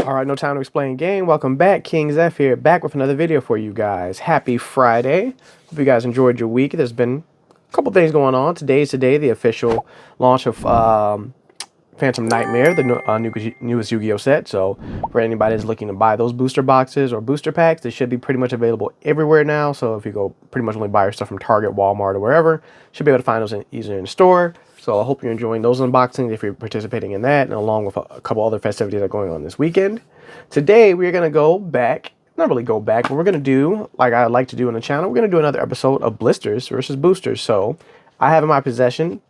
All right, no time to explain game. Welcome back, KingXeph here, back with another video for you guys. Happy Friday. Hope you guys enjoyed your week. There's been a couple things going on. Today's the official launch of Phantom Nightmare, the newest Yu-Gi-Oh set. So for anybody that's looking to buy those booster boxes or booster packs, they should be pretty much available everywhere now. So if you go pretty much only buy your stuff from Target, Walmart, or wherever, should be able to find those easier in store. So I hope you're enjoying those unboxings if you're participating in that, and along with a couple other festivities that are going on this weekend. Today we're going to go back, not really go back, but we're going to do, like I like to do on the channel, we're going to do another episode of Blisters versus Boosters. So I have in my possession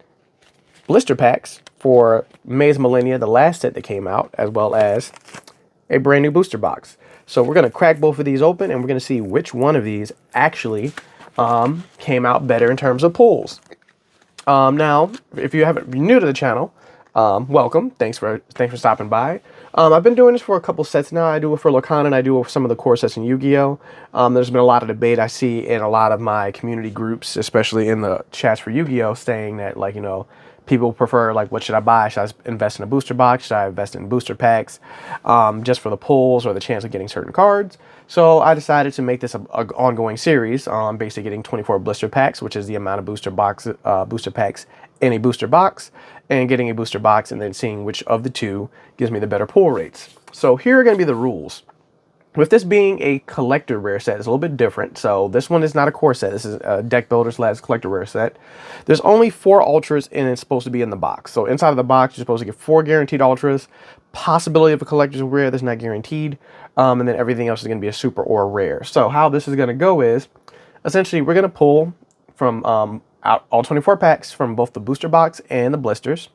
blister packs for Maze of Millennia, the last set that came out, as well as a brand new booster box. So we're going to crack both of these open, and we're going to see which one of these actually came out better in terms of pulls. Now, if you're new to the channel, welcome. Thanks for stopping by. I've been doing this for a couple sets now. I do it for Lacan and I do it for some of the core sets in Yu-Gi-Oh! There's been a lot of debate I see in a lot of my community groups, especially in the chats for Yu-Gi-Oh! Saying that, like, you know, people prefer, like, what should I buy? Should I invest in a booster box? Should I invest in booster packs just for the pulls or the chance of getting certain cards? So I decided to make this an ongoing series on basically getting 24 blister packs, which is the amount of booster packs in a booster box, and getting a booster box and then seeing which of the two gives me the better pull rates. So here are going to be the rules. With this being a collector rare set, it's a little bit different. So this one is not a core set. This is a deck builder / collector rare set. There's only 4 ultras and it's supposed to be in the box. So inside of the box, you're supposed to get 4 guaranteed ultras. Possibility of a collector's rare that's not guaranteed. And then everything else is going to be a super or a rare. So how this is going to go is, essentially, we're going to pull from out all 24 packs from both the booster box and the blisters.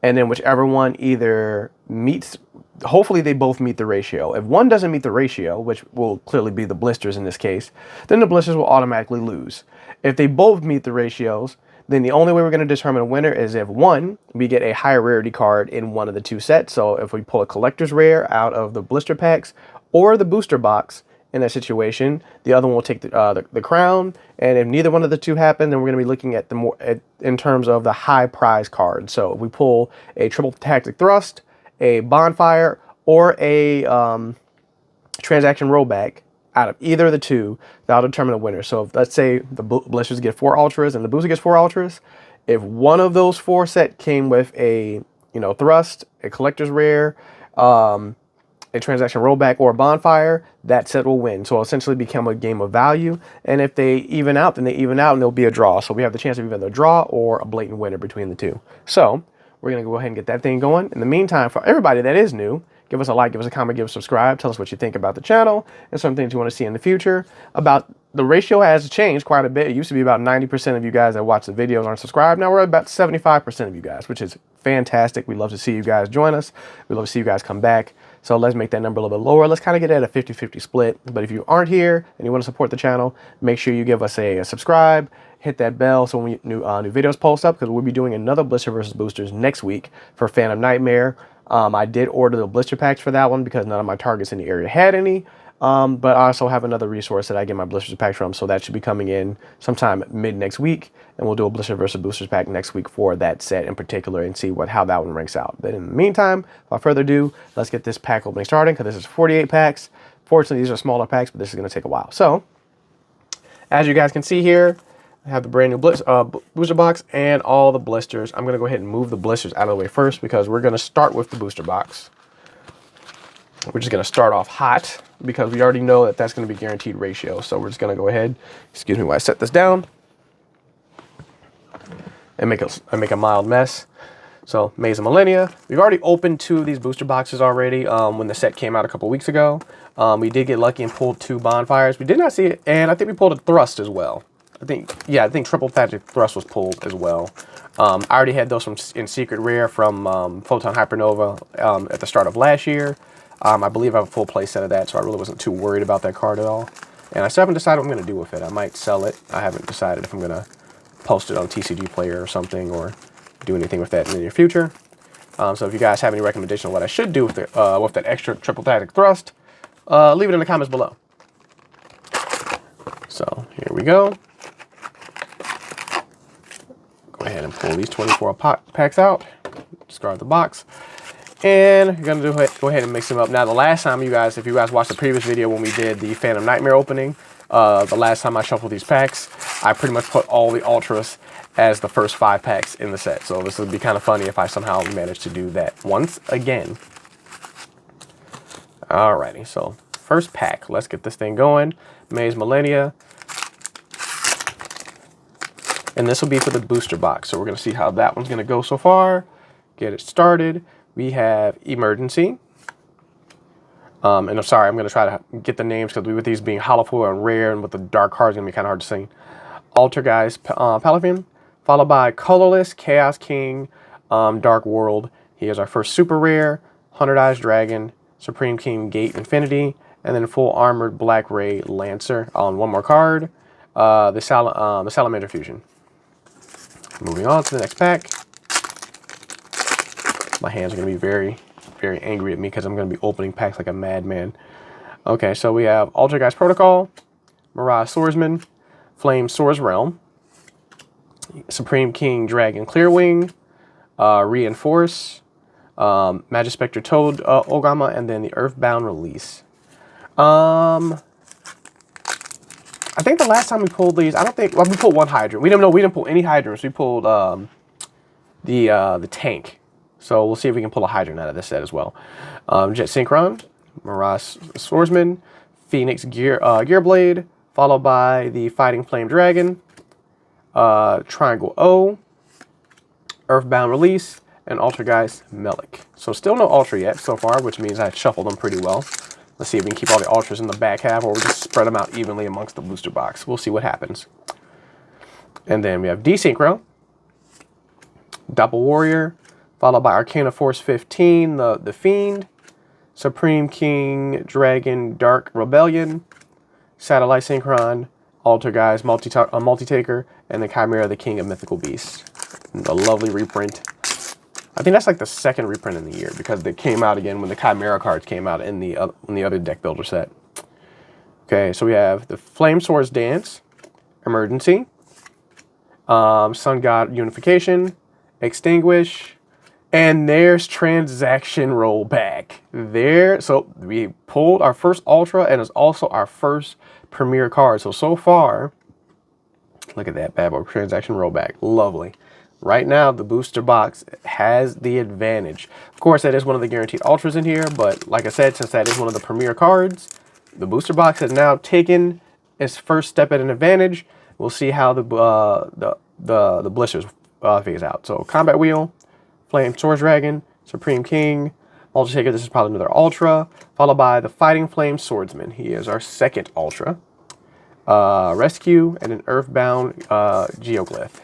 And then whichever one either meets, hopefully they both meet the ratio. If one doesn't meet the ratio, which will clearly be the blisters in this case, then the blisters will automatically lose. If they both meet the ratios, then the only way we're going to determine a winner is if, one, we get a higher rarity card in one of the two sets. So if we pull a collector's rare out of the blister packs or the booster box, in that situation, the other one will take the crown. And if neither one of the two happen, then we're going to be looking at in terms of the high prize card. So if we pull a triple tactic thrust, a bonfire, or a transaction rollback out of either of the two, that'll determine the winner. So if, let's say the blisters get 4 ultras and the booster gets 4 ultras, if one of those 4 set came with a thrust, a collector's rare, a transaction rollback, or a bonfire, that set will win. So it'll essentially become a game of value. And if they even out, then they even out and there'll be a draw. So we have the chance of either a draw or a blatant winner between the two. So we're going to go ahead and get that thing going. In the meantime, for everybody that is new, give us a like, give us a comment, give us a subscribe. Tell us what you think about the channel and some things you want to see in the future. The ratio has changed quite a bit. It used to be about 90% of you guys that watch the videos aren't subscribed. Now we're at about 75% of you guys, which is fantastic. We love to see you guys join us. We love to see you guys come back. So let's make that number a little bit lower. Let's kind of get at a 50-50 split. But if you aren't here and you want to support the channel, make sure you give us a subscribe, hit that bell so when new videos post up, because we'll be doing another Blister versus Boosters next week for Phantom Nightmare. I did order the blister packs for that one because none of my targets in the area had any. But I also have another resource that I get my blisters packs from, so that should be coming in sometime mid next week, and we'll do a blister versus boosters pack next week for that set in particular and see how that one ranks out. But in the meantime, without further ado, let's get this pack opening started, because this is 48 packs. Fortunately, these are smaller packs, but this is going to take a while. So, as you guys can see here, I have the brand new booster box and all the blisters. I'm going to go ahead and move the blisters out of the way first, because we're going to start with the booster box. We're just going to start off hot because we already know that that's going to be guaranteed ratio. So we're just going to go ahead, excuse me while I set this down, and make a mild mess. So Maze of Millennia. We've already opened 2 of these booster boxes already when the set came out a couple weeks ago. We did get lucky and pulled 2 bonfires. We did not see it, and I think we pulled a thrust as well. I think triple tactic thrust was pulled as well. I already had those in secret rare from Photon Hypernova at the start of last year. I believe I have a full play set of that, so I really wasn't too worried about that card at all. And I still haven't decided what I'm going to do with it. I might sell it. I haven't decided if I'm going to post it on TCG Player or something, or do anything with that in the near future. So if you guys have any recommendation on what I should do with that extra triple tactic thrust, leave it in the comments below. So here we go. Go ahead and pull these 24 packs out. Discard the box. And you're gonna go ahead and mix them up. Now, the last time you guys, if you guys watched the previous video when we did the Phantom Nightmare opening, the last time I shuffled these packs, I pretty much put all the Ultras as the first 5 packs in the set. So this would be kind of funny if I somehow managed to do that once again. Alrighty, so first pack. Let's get this thing going. Maze of Millennia. And this will be for the booster box. So we're going to see how that one's going to go so far. Get it started. We have Emergency. And I'm sorry, I'm going to try to get the names because with these being hollow foil and rare and with the dark cards, it's going to be kind of hard to sing. Altergeist Palafian, followed by Colorless Chaos King Dark World. He is our first super rare. 100 Eyes Dragon, Supreme King Gate Infinity, and then Full Armored Black Ray Lancer on one more card. The Salamander Fusion. Moving on to the next pack. My hands are going to be very, very angry at me because I'm going to be opening packs like a madman. Okay, so we have Altergeist Protocol, Mirage Swordsman, Flame Swords Realm, Supreme King Dragon Clearwing, Reinforce, Magispector Toad Ogama, and then the Earthbound Release. I think the last time we pulled these, we pulled one Hydrant. We didn't pull any Hydrants. We pulled the tank. So we'll see if we can pull a Hydrant out of this set as well. Jet Synchron, Mirage Swordsman, Phoenix Gearblade, followed by the Fighting Flame Dragon, Triangle O, Earthbound Release, and Altergeist Melik. So still no Ultra yet so far, which means I shuffled them pretty well. Let's see if we can keep all the Ultras in the back half, or we'll just spread them out evenly amongst the booster box. We'll see what happens. And then we have Desynchro, Doppel Warrior, followed by Arcana Force 15, the Fiend, Supreme King Dragon Dark Rebellion, Satellite Synchron, Altergeist Multi-Taker, and the Chimera the King of Mythical Beasts. And the lovely reprint. I think that's like the second reprint in the year because they came out again when the Chimera cards came out in the other deck builder set. Okay, so we have the Flame Swords Dance, Emergency, Sun God Unification, Extinguish, and there's Transaction Rollback. So we pulled our first Ultra and it's also our first Premier card. So far, look at that bad boy, Transaction Rollback. Lovely. Right now, the booster box has the advantage. Of course, that is one of the guaranteed Ultras in here, but like I said, since that is one of the Premier cards, the booster box has now taken its first step at an advantage. We'll see how the Blisters figures out. So, Combat Wheel, Flame Swords Dragon, Supreme King, Multi-Taker, this is probably another Ultra, followed by the Fighting Flame Swordsman. He is our second Ultra. Rescue, and an Earthbound Geoglyph.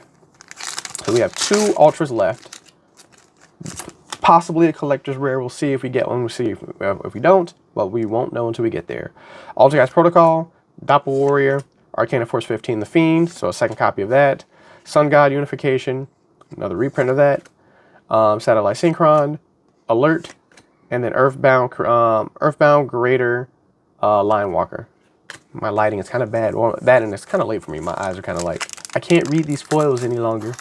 So we have 2 Ultras left. Possibly a collector's rare. We'll see if we get one. We'll see if we don't, but we won't know until we get there. Altergeist Protocol, Doppel Warrior, Arcana Force 15, the Fiend, so a second copy of that. Sun God Unification, another reprint of that. Satellite Synchron, Alert, and then Earthbound Greater Line Walker. My lighting is kind of bad. Well, that and it's kind of late for me. My eyes are kind of like, I can't read these foils any longer.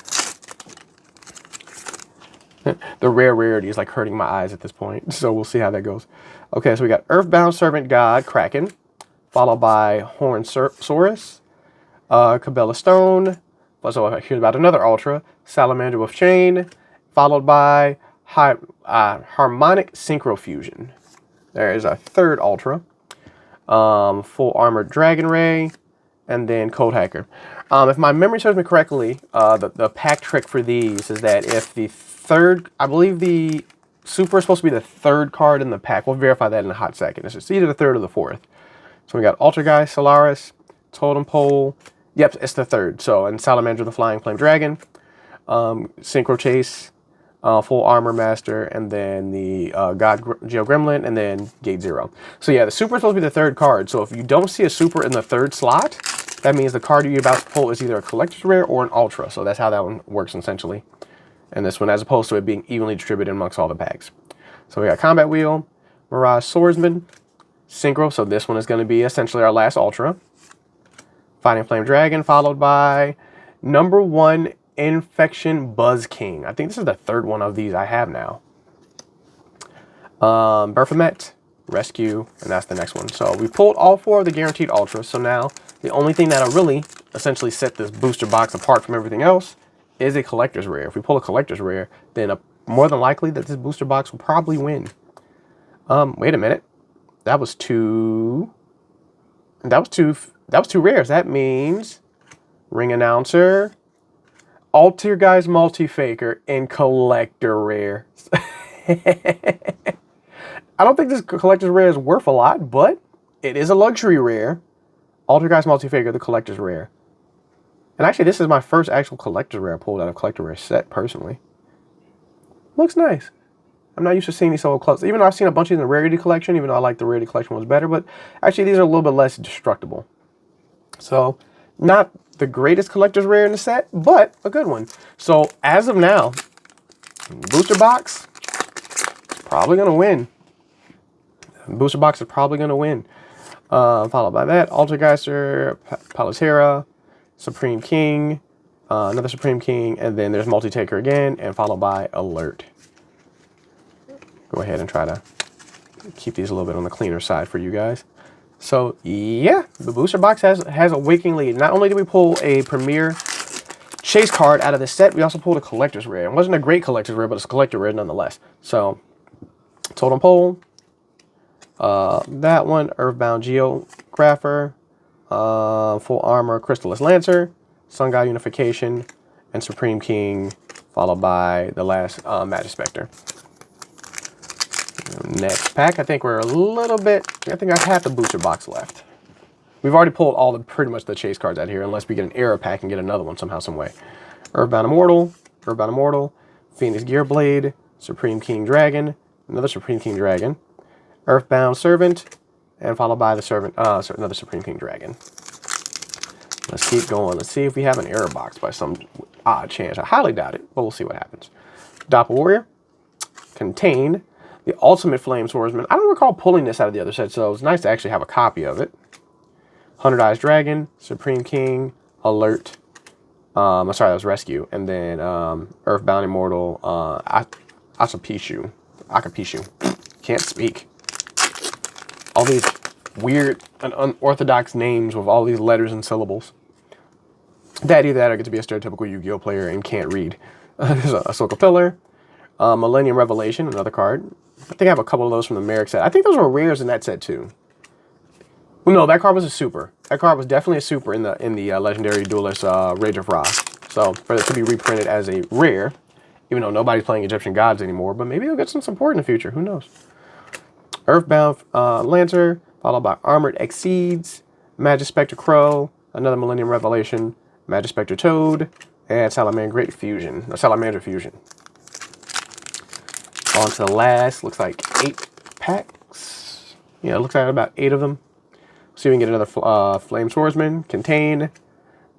The rarity is like hurting my eyes at this point, so we'll see how that goes. Okay, so we got Earthbound Servant God Kraken, followed by Horn Saurus, Cabela Stone. So here's about another Ultra, Salamander with Chain, followed by Harmonic Synchro Fusion. There is our third Ultra. Full Armored Dragon Ray, and then Code Hacker. If my memory serves me correctly, the pack trick for these is that if the third, I believe the Super is supposed to be the third card in the pack. We'll verify that in a hot second. It's either the third or the fourth. So we got Altergeist, Solaris, Totem Pole. Yep, it's the third. So, and Salamander the Flying Flame Dragon, Synchro Chase, Full Armor Master, and then the God Geo Gremlin, and then Gate 0. So yeah, the Super is supposed to be the third card. So if you don't see a Super in the third slot, that means the card you're about to pull is either a collector's rare or an Ultra. So that's how that one works essentially. And this one, as opposed to it being evenly distributed amongst all the packs. So we got Combat Wheel, Mirage Swordsman, Synchro. So this one is going to be essentially our last Ultra. Fighting Flame Dragon, followed by number 1 Infection Buzz King. I think this is the third one of these I have now. Baphomet, Rescue, and that's the next one. So we pulled all 4 of the guaranteed ultras. So now the only thing that'll really essentially set this booster box apart from everything else is a collector's rare. If we pull a collector's rare, then more than likely that this booster box will probably win. Wait a minute. That was two rares. That means ring announcer, Altergeist multi-faker, and collector rare. I don't think this collector's rare is worth a lot, but it is a luxury rare. Altergeist multi-faker, the collector's rare. And actually, this is my first actual collector's rare pulled out of collector rare set, personally. Looks nice. I'm not used to seeing these so close. Even though I've seen a bunch in the rarity collection, even though I like the rarity collection ones better, but actually these are a little bit less destructible. So, not the greatest collector's rare in the set, but a good one. So, as of now, booster box is probably going to win. Booster box is probably going to win. Followed by that, Altergeister, Palutera, Supreme King, another Supreme King, and then there's Multi-Taker again, and followed by Alert. Go ahead and try to keep these a little bit on the cleaner side for you guys. So, yeah, the booster box has a waking lead. Not only did we pull a Premier Chase card out of this set, we also pulled a collector's rare. It wasn't a great collector's rare, but it's a collector rare nonetheless. So, Totem Pole, that one, Earthbound Geographer, Full Armor Crystallis Lancer, Sun God Unification, and Supreme King, followed by the last Magic Spectre. Next pack, I think we're a little bit, I think I have the booster box left. We've already pulled pretty much the chase cards out here, unless we get an error pack and get another one somehow, some way. Earthbound Immortal, Phoenix Gearblade, Supreme King Dragon, another Supreme King Dragon, Earthbound Servant, and followed by the Servant, another Supreme King Dragon. Let's keep going. Let's see if we have an error box by some odd chance. I highly doubt it, but we'll see what happens. Doppel Warrior, Contain, the Ultimate Flame Swordsman. I don't recall pulling this out of the other set, so it's nice to actually have a copy of it. 100 Eyes Dragon, Supreme King, Alert. I'm sorry, that was Rescue. And then Earthbound Immortal, Akapishu. Can't speak. All these weird and unorthodox names with all these letters and syllables. Either that or I get to be a stereotypical Yu-Gi-Oh player and can't read. There's a Ahsoka Pillar. Millennium Revelation, another card. I think I have a couple of those from the Merrick set. I think those were rares in that set too. Well, no, that card was a super. That card was definitely a super in the Legendary Duelist Rage of Ra. So for it to be reprinted as a rare, even though nobody's playing Egyptian Gods anymore, but maybe they'll get some support in the future. Who knows? Earthbound Lancer, followed by Armored Exceeds, Magic Spectre Crow, another Millennium Revelation, Magic Spectre Toad, and Salamander Fusion. On to the last, looks like 8 packs. Yeah, it looks like about 8 of them. See if we can get another Flame Swordsman, Contain,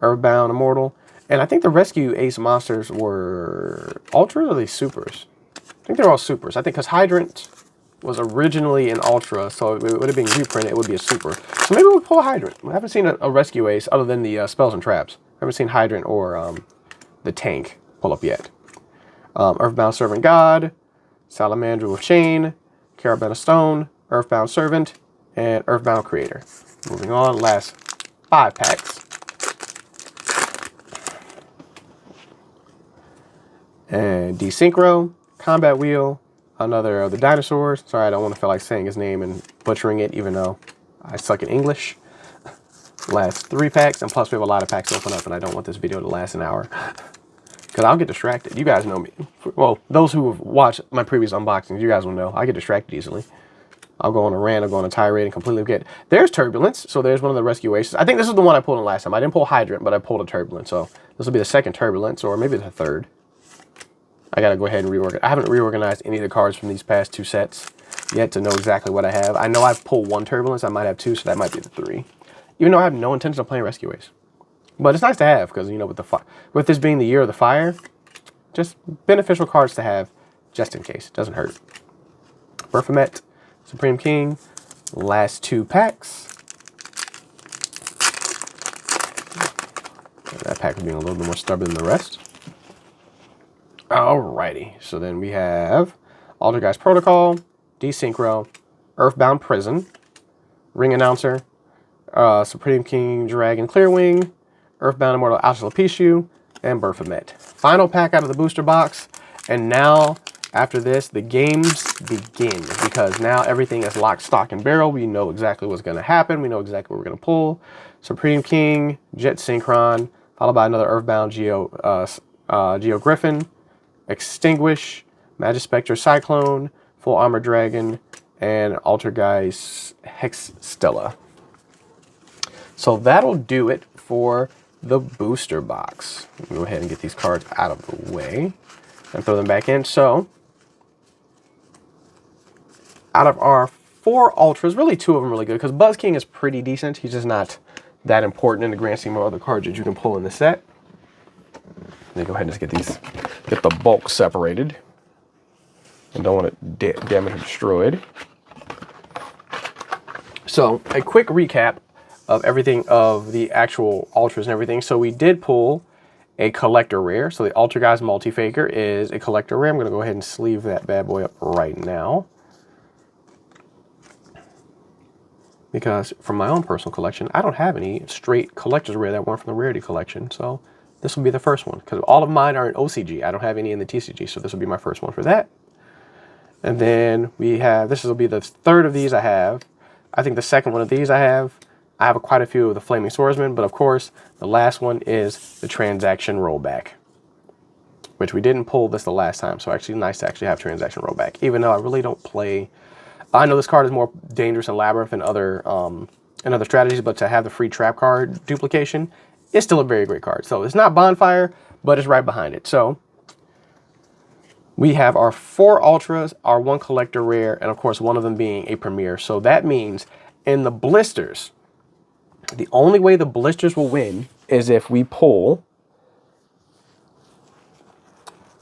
Earthbound Immortal. And I think the Rescue Ace monsters were Ultras or are they Supers? I think they're all Supers. I think because Hydrant was originally an Ultra, so it would have been reprinted, it would be a Super. So maybe we'll pull Hydrant. We haven't seen a Rescue Ace other than the Spells and Traps. I haven't seen Hydrant or the Tank pull up yet. Earthbound Servant God, Salamander with Chain, Carabana Stone, Earthbound Servant, and Earthbound Creator. Moving on, last 5 packs. And Desynchro, Combat Wheel, another of the dinosaurs. Sorry, I don't want to feel like saying his name and butchering it, even though I suck at English. Last 3 packs, and plus we have a lot of packs to open up, and I don't want this video to last an hour. Because I'll get distracted. You guys know me. Well, those who have watched my previous unboxings, you guys will know. I get distracted easily. I'll go on a rant, I'll go on a tirade and completely forget. There's Turbulence, so there's one of the Rescue Aces. I think this is the one I pulled in last time. I didn't pull Hydrant, but I pulled a Turbulence, so this will be the second Turbulence, or maybe the third. I gotta go ahead and reorganize. I haven't reorganized any of the cards from these past 2 sets yet to know exactly what I have. I know I've pulled 1 Turbulence, I might have 2, so that might be the 3. Even though I have no intention of playing Rescue Ace. But it's nice to have, because, you know, with this being the year of the fire, just beneficial cards to have, just in case. Doesn't hurt. Baphomet, Supreme King, last 2 packs. That pack is being a little bit more stubborn than the rest. Alrighty, so then we have Altergeist Protocol, Desynchro, Earthbound Prison, Ring Announcer, Supreme King Dragon Clearwing, Earthbound Immortal Alopecia, and Baphomet. Final pack out of the booster box, and now after this the games begin, because now everything is lock, stock, and barrel. We know exactly what's going to happen. We know exactly what we're going to pull. Supreme King, Jet Synchron, followed by another Earthbound Geo Griffin, Extinguish, Magispectre Cyclone, Full Armor Dragon, and Altergeist Hex Stella. So that'll do it for the booster box. Go ahead and get these cards out of the way and throw them back in. So out of our 4 Ultras, really 2 of them really good, because Buzz King is pretty decent. He's just not that important in the grand scheme of other cards that you can pull in the set. Then go ahead and just get the bulk separated. And don't want it damaged or destroyed. So a quick recap of everything of the actual Ultras and everything. So we did pull a collector rare. So the Altergeist Multi-Faker is a collector rare. I'm going to go ahead and sleeve that bad boy up right now, because from my own personal collection, I don't have any straight collector's rare that weren't from the Rarity collection. So this will be the first one, because all of mine are in OCG. I don't have any in the TCG, so this will be my first one for that. And then we have, this will be the 3rd of these I have. I think the 2nd one of these I have quite a few of the Flaming Swordsman, but of course, the last one is the Transaction Rollback, which we didn't pull this the last time, so actually nice to actually have Transaction Rollback, even though I really don't play. I know this card is more dangerous in Labyrinth and other strategies, but to have the free trap card duplication, it's still a very great card. So it's not Bonfire, but it's right behind it. So we have our 4 Ultras, our 1 collector rare, and of course one of them being a Premier. So that means in the Blisters, the only way the Blisters will win is if we pull.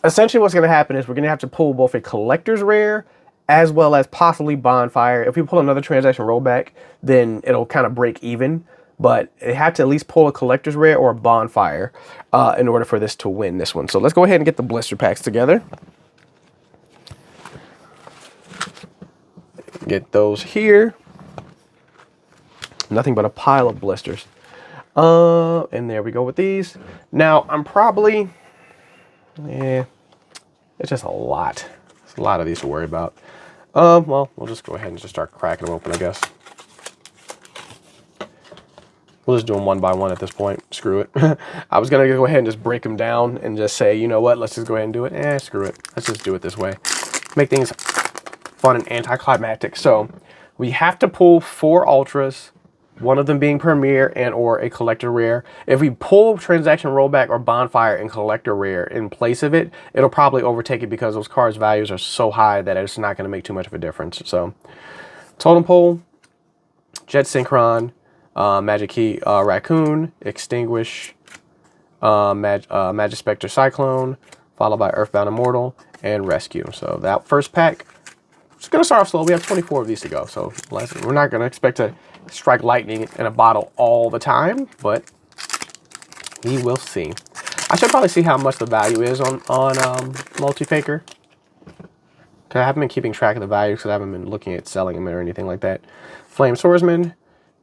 Essentially what's going to happen is we're going to have to pull both a collector's rare as well as possibly Bonfire. If we pull another Transaction Rollback, then it'll kind of break even. But it had to at least pull a collector's rare or a Bonfire in order for this to win this one. So let's go ahead and get the blister packs together. Get those here. Nothing but a pile of blisters. And there we go with these. Now, I'm probably, it's just a lot. It's a lot of these to worry about. Well, we'll just go ahead and just start cracking them open, I guess. We'll just do them one by one at this point. Screw it. I was going to go ahead and just break them down and just say, you know what, let's just go ahead and do it. Screw it. Let's just do it this way. Make things fun and anticlimactic. So we have to pull 4 Ultras, one of them being Premier and or a collector rare. If we pull Transaction Rollback or Bonfire and collector rare in place of it, it'll probably overtake it because those cards' values are so high that it's not going to make too much of a difference. So totem pole, Jet Synchron, Magic Key Raccoon, Extinguish, Magispectre Cyclone, followed by Earthbound Immortal, and Rescue. So that first pack, it's going to start off slow. We have 24 of these to go, so we're not going to expect to strike lightning in a bottle all the time, but we will see. I should probably see how much the value is on Multi-Faker, because I haven't been keeping track of the value because I haven't been looking at selling them or anything like that. Flame Swordsman,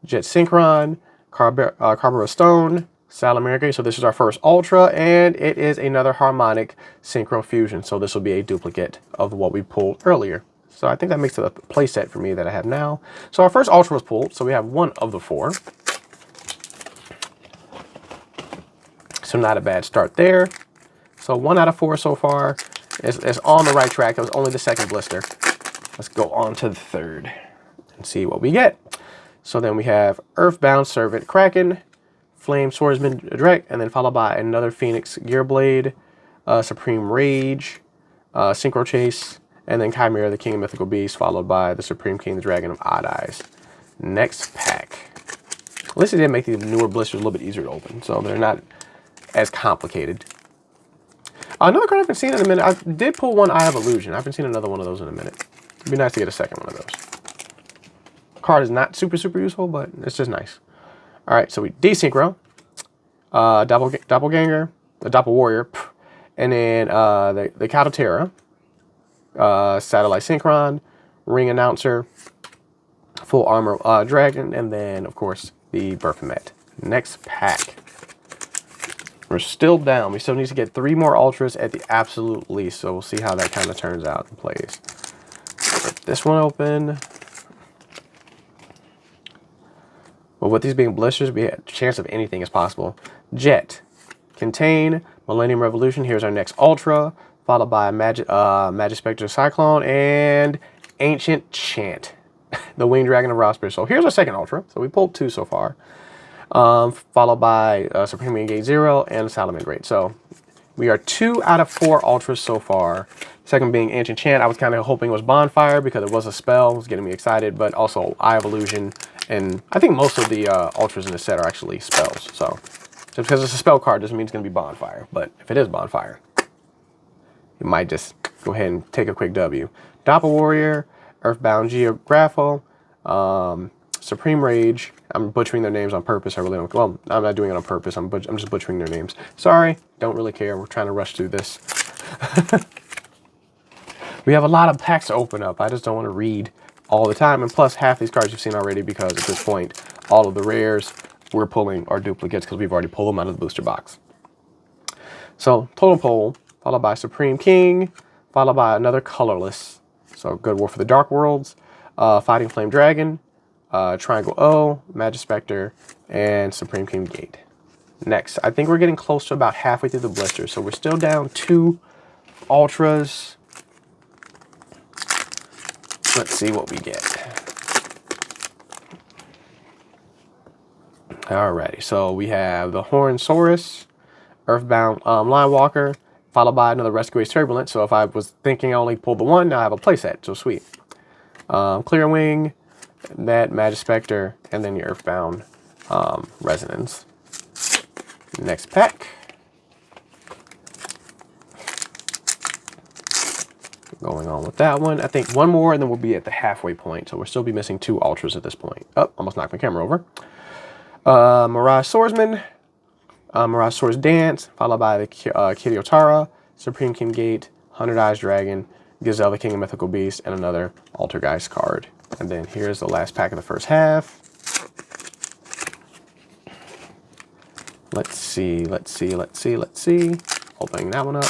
Jet Synchron, Carburo Stone, Salamirka. So this is our first Ultra, and it is another Harmonic Synchro Fusion. So this will be a duplicate of what we pulled earlier. So I think that makes it a play set for me that I have now. So our first Ultra was pulled, so we have 1 of the 4. So not a bad start there. So 1 out of 4 so far is on the right track. It was only the 2nd blister. Let's go on to the 3rd and see what we get. So then we have Earthbound Servant Kraken, Flame Swordsman Drek, and then followed by another Phoenix Gearblade, Supreme Rage, Synchro Chase, and then Chimera, the King of Mythical Beasts, followed by the Supreme King, the Dragon of Odd Eyes. Next pack. At least it did make the newer blisters a little bit easier to open, so they're not as complicated. Another card I haven't seen in a minute. I did pull 1 Eye of Illusion. I haven't seen another one of those in a minute. It'd be nice to get a second one of those. Card is not super useful, but it's just nice. All right, so we desynchro, Doppelganger, the Doppel Warrior, and then the Catotera, Satellite Synchron, Ring Announcer, Full Armor Dragon, and then, of course, the Baphomet. Next pack. We're still down. We still need to get 3 more Ultras at the absolute least, so we'll see how that kind of turns out and plays. Rip this one open. Well, with these being blisters, we have a chance of anything is possible. Jet. Contain. Millennium Revolution. Here's our next Ultra, followed by Magic Spectre Cyclone and Ancient Chant. The Winged Dragon of Rosper. So here's our second Ultra. So we pulled 2 so far. Followed by Supreme Engage 0 and Salamangreat. So we are 2 out of 4 Ultras so far. Second being Ancient Chant. I was kind of hoping it was Bonfire because it was a spell. It was getting me excited. But also Eye of Illusion. And I think most of the Ultras in this set are actually spells. So just because it's a spell card doesn't mean it's going to be Bonfire. But if it is Bonfire, you might just go ahead and take a quick W. Doppel Warrior, Earthbound Geographo, Supreme Rage. I'm butchering their names on purpose. I really don't. Well, I'm not doing it on purpose. I'm just butchering their names. Sorry, don't really care. We're trying to rush through this. We have a lot of packs to open up. I just don't want to read all the time. And plus, half these cards you've seen already because at this point, all of the rares we're pulling are duplicates because we've already pulled them out of the booster box. So, Totem Pole, followed by Supreme King, followed by another colorless. So, Good War for the Dark Worlds, Fighting Flame Dragon, Triangle O, Magic Spectre, and Supreme King Gate. Next, I think we're getting close to about halfway through the blisters, so we're still down 2 Ultras. Let's see what we get. Alrighty, so we have the Hornsaurus, Earthbound Linewalker, followed by another Rescue Ace Turbulent. So if I was thinking I only pulled the one, now I have a playset, so sweet. Clear Wing, that Magic Spectre, and then your Earthbound Resonance. Next pack. Going on with that one. I think one more and then we'll be at the halfway point. So we'll still be missing 2 Ultras at this point. Oh, almost knocked my camera over. Mirage Swordsman, Mirage Swords Dance, followed by the Kiriotara, Supreme King Gate, 100 Eyes Dragon, Gazelle the King of Mythical Beast, and another Altergeist card. And then here's the last pack of the first half. Let's see. Opening that one up.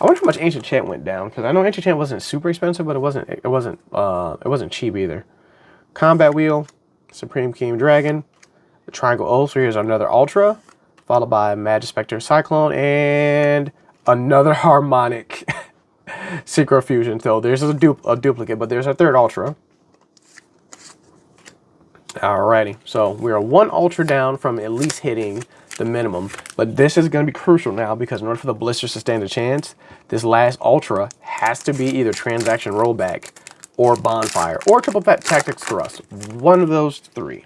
I wonder how much Ancient Chant went down, because I know Ancient Chant wasn't super expensive, but it wasn't cheap either. Combat Wheel, Supreme King Dragon, the Triangle O. So here's another Ultra, followed by Magic Spectre Cyclone, and another Harmonic Synchro Fusion. So there's a duplicate, but there's our third Ultra. Alrighty, so we are 1 Ultra down from at least hitting the minimum, but this is going to be crucial now because in order for the blisters to stand a chance, this last Ultra has to be either Transaction Rollback or Bonfire or Triple Tactics Thrust. One of those 3.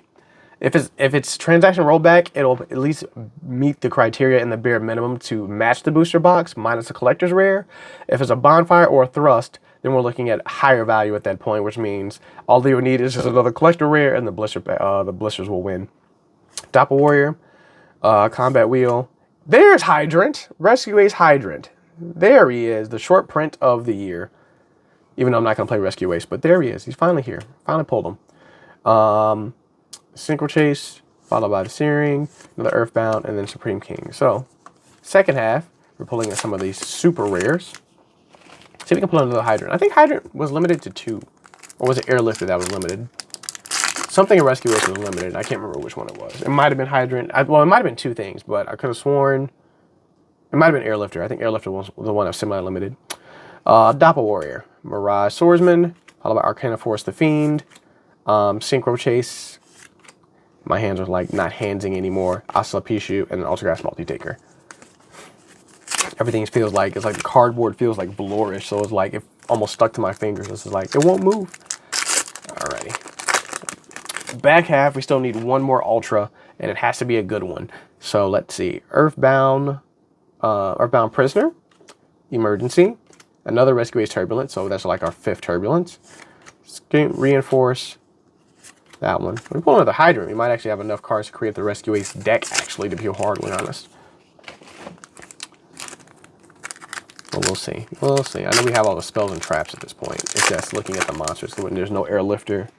If it's Transaction Rollback, it'll at least meet the criteria in the bare minimum to match the booster box minus the collector's rare. If it's a Bonfire or a Thrust, then we're looking at higher value at that point, which means all they would need is just another collector rare, and the blisters will win. Doppel Warrior, Combat Wheel. There's Hydrant, Rescue Ace Hydrant. There he is, the short print of the year. Even though I'm not going to play Rescue Ace, but there he is. He's finally here. Finally pulled him. Synchro Chase, followed by the Searing, another Earthbound, and then Supreme King. So, second half, we're pulling in some of these super rares. See if we can pull another Hydrant. I think Hydrant was limited to 2. Or was it Airlifter that was limited? Something in Rescue Ace was limited. I can't remember which one it was. It might have been Hydrant. Well, it might have been 2 things, but I could have sworn it might have been Airlifter. I think Airlifter was the one that was semi-limited. Doppel Warrior, Mirage Swordsman, followed by Arcana Force the Fiend, Synchro Chase. My hands are like not handsing anymore. Asalapishu, and an Altergeist Multi-Taker. Everything feels like, it's like the cardboard feels like velourish, so it's like it almost stuck to my fingers. This is like, it won't move. Alrighty. Back half, we still need 1 more Ultra, and it has to be a good one. So let's see. Earthbound Prisoner, Emergency, another Rescue Ace Turbulent, so that's like our 5th Turbulence. Reinforce, that one. When we pull another Hydrant, we might actually have enough cards to create the Rescue Ace deck, actually, to be hardly honest. But we'll see. We'll see. I know we have all the spells and traps at this point. It's just looking at the monsters when there's no airlifter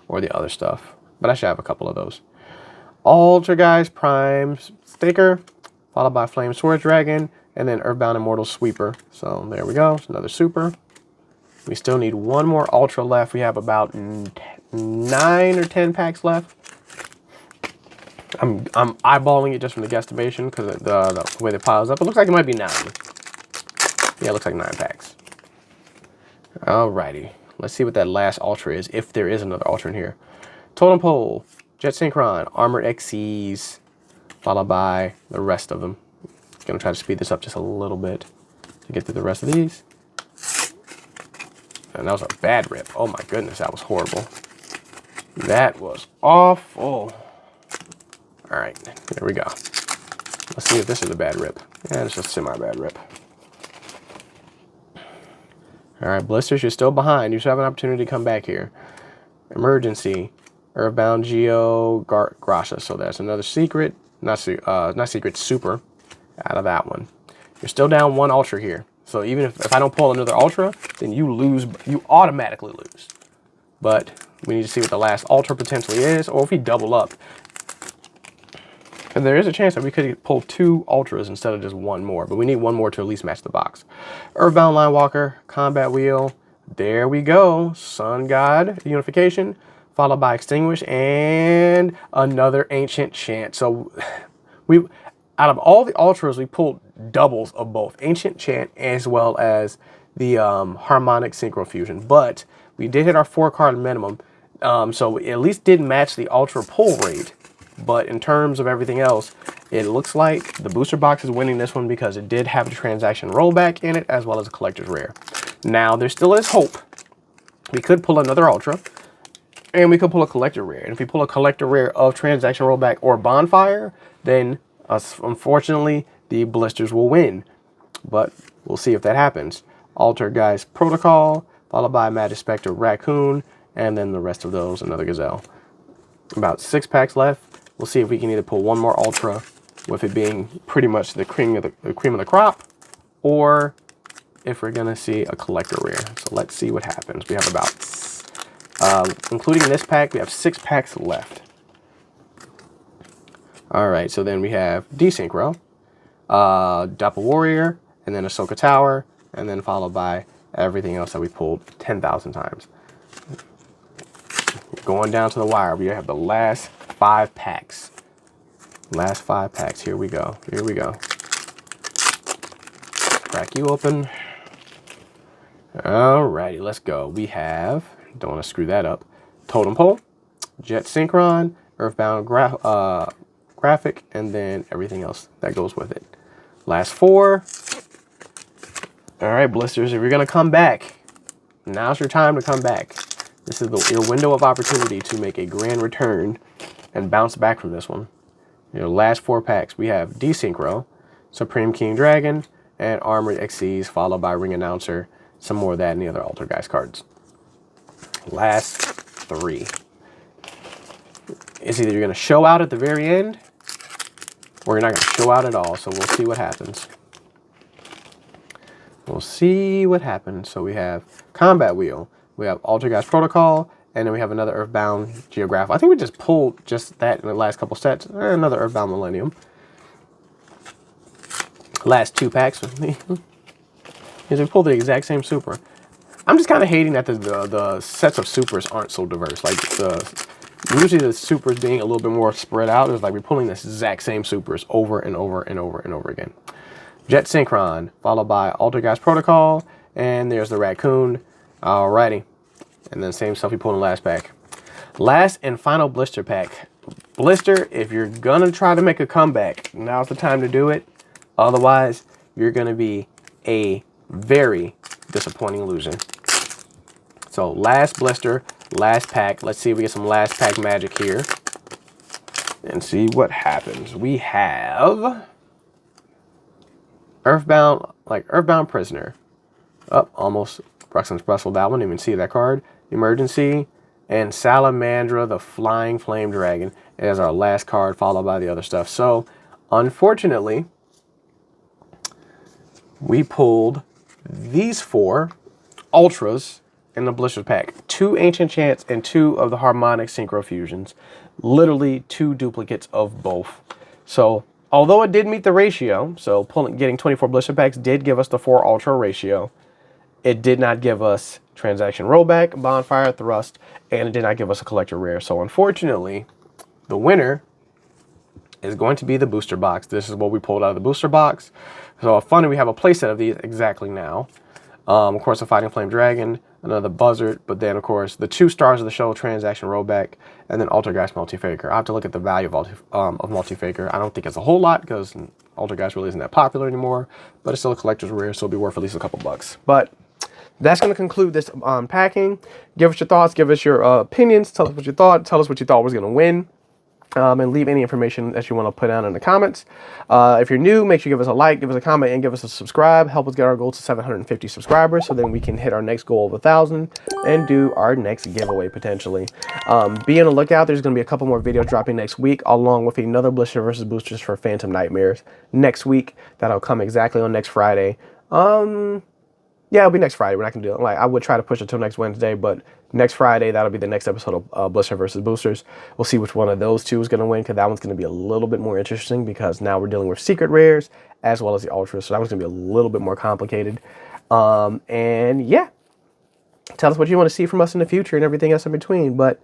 or the other stuff. But I should have a couple of those. Altergeist Prime Sticker, followed by Flame Sword Dragon, and then Earthbound Immortal Sweeper. So there we go. It's another super. We still need one more Ultra left. We have about 9 or 10 packs left. I'm eyeballing it just from the guesstimation because the way it piles up. It looks like it might be 9. Yeah, it looks like 9 packs. Alrighty. Let's see what that last Ultra is, if there is another Ultra in here. Totem Pole, Jet Synchron, Armored XCs, followed by the rest of them. I'm going to try to speed this up just a little bit to get through the rest of these. And that was a bad rip. Oh my goodness, that was horrible. That was awful. Alright, there we go. Let's see if this is a bad rip. Yeah, it's just a semi-bad rip. Alright, Blisters, you're still behind. You should have an opportunity to come back here. Emergency. Earthbound Geo Grasha. So that's another secret. Not secret, super out of that one. You're still down 1 Ultra here. So even if I don't pull another Ultra, then you lose. You automatically lose. But we need to see what the last Ultra potentially is, or if we double up. And there is a chance that we could pull 2 Ultras instead of just 1 more. But we need 1 more to at least match the box. Earthbound Linewalker, Combat Wheel. There we go. Sun God Unification, followed by Extinguish, and another Ancient Chant. So out of all the Ultras, we pulled doubles of both Ancient Chant as well as the Harmonic Synchro Fusion. But we did hit our 4-card minimum, so we at least did match the Ultra pull rate. But in terms of everything else, it looks like the booster box is winning this one because it did have a transaction rollback in it as well as a collector's rare. Now, there still is hope. We could pull another Ultra, and we could pull a collector rare. And if we pull a collector rare of transaction rollback or Bonfire, then unfortunately the Blisters will win. But we'll see if that happens. Altergeist Protocol, followed by Magic Spectre Raccoon, and then the rest of those, another Gazelle. About 6 packs left. We'll see if we can either pull 1 more Ultra, with it being pretty much the cream of the crop, or if we're gonna see a collector rare. So let's see what happens. We have about, including this pack, we have 6 packs left. All right, so then we have Desynchro, Doppel Warrior, and then Ahsoka Tower, and then followed by everything else that we pulled 10,000 times. Going down to the wire, we have the last 5 packs. Last 5 packs. Here we go. Here we go. Crack you open. Alrighty, let's go. We have, don't want to screw that up, Totem Pole, Jet Synchron, Earthbound Graphic, and then everything else that goes with it. Last 4. Alright, Blisters, if you're going to come back, now's your time to come back. This is your window of opportunity to make a grand return and bounce back from this one. Your last 4 packs, we have Desynchro, Supreme King Dragon, and Armored XCs, followed by Ring Announcer, some more of that, and the other Altergeist cards. Last 3. It's either you're going to show out at the very end, or you're not going to show out at all, so we'll see what happens. We'll see what happens. So we have Combat Wheel, we have Altergeist Protocol, and then we have another Earthbound Geograph. I think we just pulled just that in the last couple sets. Another Earthbound Millennium. Last 2 packs with me. Is we pulled the exact same super. I'm just kind of hating that the sets of supers aren't so diverse. Like usually the supers being a little bit more spread out. It's like we're pulling this exact same supers over and over and over and over again. Jet Synchron, followed by Altergeist Protocol, and there's the Raccoon. Alrighty. And then same stuff we pulled in the last pack. Last and final blister pack. Blister, if you're gonna try to make a comeback, now's the time to do it. Otherwise, you're gonna be a very disappointing loser. So last blister, last pack. Let's see if we get some last pack magic here. And see what happens. We have Earthbound Prisoner. Oh, almost Bruxton's Bustle. That one, didn't even see that card. Emergency, and Salamandra, the Flying Flame Dragon, as our last card, followed by the other stuff. So, unfortunately, we pulled these 4 Ultras in the Blisters pack. 2 Ancient Chants and 2 of the Harmonic Synchro Fusions. Literally 2 duplicates of both. So, although it did meet the ratio, so getting 24 Blister packs did give us the 4 Ultra ratio, it did not give us Transaction Rollback, Bonfire, Thrust, and it did not give us a Collector Rare. So, unfortunately, the winner is going to be the booster box. This is what we pulled out of the booster box. So, funny, we have a playset of these exactly now. Of course, a Fighting Flame Dragon, another Buzzard, but then, of course, the 2 stars of the show, Transaction Rollback, and then Altergeist Multi-Faker. I have to look at the value of Multi-Faker. I don't think it's a whole lot because Altergeist really isn't that popular anymore, but it's still a collector's rare, so it'll be worth at least a couple bucks. But that's going to conclude this unpacking. Give us your thoughts. Give us your opinions. Tell us what you thought. Tell us what you thought was going to win. And leave any information that you want to put down in the comments. If you're new, make sure you give us a like, give us a comment, and give us a subscribe. Help us get our goal to 750 subscribers so then we can hit our next goal of 1,000 and do our next giveaway potentially. Be on the lookout. There's going to be a couple more videos dropping next week along with another Blister versus Boosters for Phantom Nightmares next week. That'll come exactly on next Friday. Yeah, it'll be next Friday. We're not going to do it. Like, I would try to push it till next Wednesday, but next Friday, that'll be the next episode of Blister versus Boosters. We'll see which one of those 2 is going to win, because that one's going to be a little bit more interesting, because now we're dealing with secret rares as well as the Ultras, so that one's going to be a little bit more complicated. And yeah, tell us what you want to see from us in the future and everything else in between. But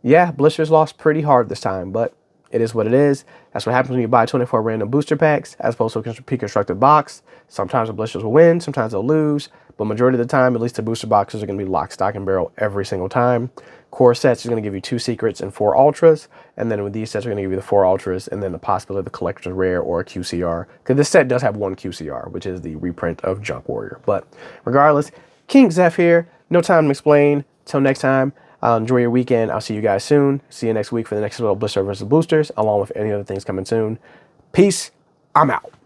yeah, Blisters lost pretty hard this time, but it is what it is. That's what happens when you buy 24 random booster packs as opposed to a pre-constructed box. Sometimes the Blisters will win, sometimes they'll lose, but majority of the time, at least the booster boxes are going to be lock, stock, and barrel every single time. Core sets is going to give you 2 secrets and 4 ultras, and then with these sets are going to give you the 4 ultras and then the possibility of the collector's rare or a QCR, because this set does have 1 QCR, which is the reprint of Junk Warrior. But regardless, KingXeph here. No time to explain. Till next time. Enjoy your weekend. I'll see you guys soon. See you next week for the next little Blister versus Boosters, along with any other things coming soon. Peace. I'm out.